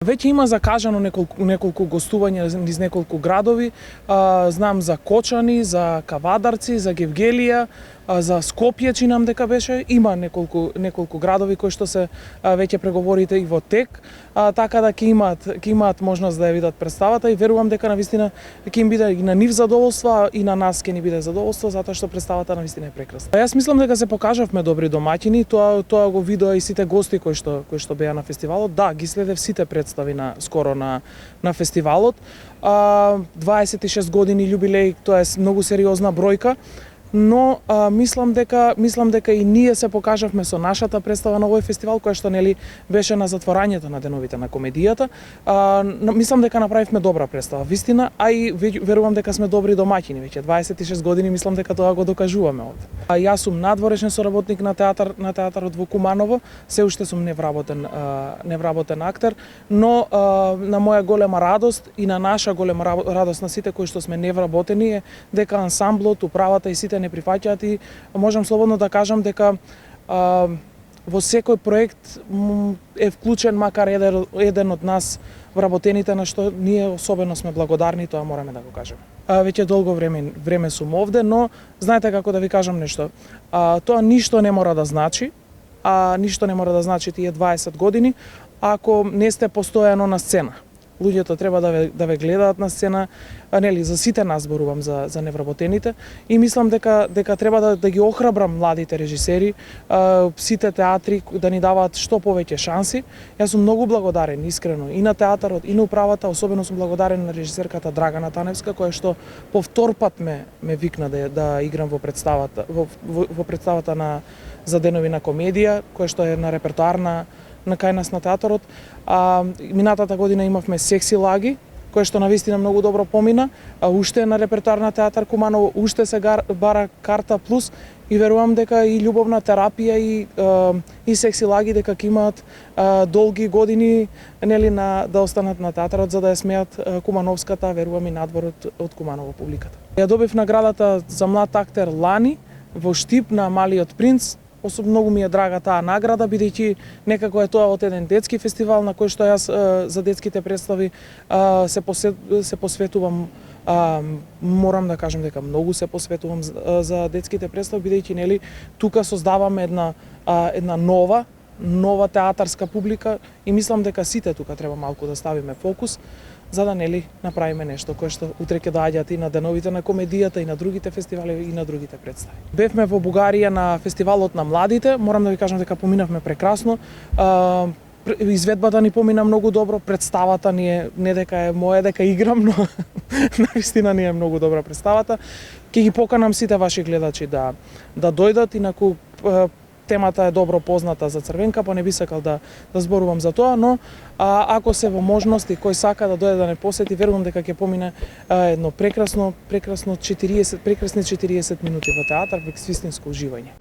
Веќе има закажано неколку гостувања низ неколку градови. Знам за Кочани, за Кавадарци, за Гевгелија, за Скопје чинам дека беше. Има неколку градови кои што се веќе преговорите и во тек, така да ќе имаат можност да ја видат представата и верувам дека навистина ќе им биде и на нив задоволство и на нас ќе ни биде задоволство затоа што представата навистина е прекрасна. Јас мислам дека се покажавме добри домаќини, тоа го видоа и сите гости кои што беа на фестивалот. Да, ги следев сите представи скоро на фестивалот. 26 години јубилеј, тоа е многу сериозна бројка. Но мислам дека и ние се покажавме со нашата представа на овој фестивал која што нели беше на затворањето на деновите на комедијата. Мислам дека направивме добра представа, вистина, а и верувам дека сме добри домаќини веќе 26 години, мислам дека тоа го докажуваме овде. Јас сум надворешен соработник на театарот во Куманово, се уште сум невработен актер, но на моја голема радост и на наша голема радост на сите кои што сме невработени е дека ансамблот, управата и сите не прифаќаат и можам слободно да кажам дека во секој проект е вклучен макар еден од нас вработените, на што ние особено сме благодарни, тоа мораме да го кажеме. Веќе долго време сум овде, но знаете како да ви кажам нешто. Тоа ништо не мора да значи, ништо не мора да значи тие 20 години ако не сте постојано на сцена. Луѓето треба да ве гледаат на сцена, нели за сите нас зборувам за невработените и мислам дека треба да ги охрабрам младите режисери, сите театри да ни даваат што повеќе шанси. Јас сум многу благодарен искрено и на театарот и на управата, особено сум благодарен на режисерката Драгана Таневска која што по втор пат ме викна да играм во представата за денови на комедија, која што е на репертоар на кај нас на театарот. Минатата година имавме Секси лаги, кој што навистина многу добро помина, уште е на репертоар на театар Куманово, уште се бара карта плюс и верувам дека и љубовна терапија и Секси лаги дека ќе имаат долги години нели да останат на театарот за да ја смеат кумановската, верувам и надворот од Куманово публиката. Ја добив наградата за млад актер лани во Штип на Малиот принц. Многу ми е драга таа награда, бидејќи некако е тоа од еден детски фестивал на кој што јас за детските представи се посветувам, морам да кажам дека многу се посветувам за детските представи, бидејќи нели тука создаваме една нова театарска публика и мислам дека сите тука треба малку да ставиме фокус за да нели направиме нешто кое што утре ќе доаѓаат и на деновите на комедијата и на другите фестивали и на другите представи. Бевме во Бугарија на фестивалот на младите, морам да ви кажам дека поминавме прекрасно. Изведбата ни помина многу добро, представата ни е не дека е моја дека играм, но навистина ни е многу добра представата. Ќе ги поканам сите ваши гледачи да дојдат, инаку темата е добро позната за Црвенка, па не би сакал да зборувам за тоа, но ако се во можности кој сака да дојде да не посети, верувам дека ќе помине едно прекрасни 40 минути во театар, вистинско уживање.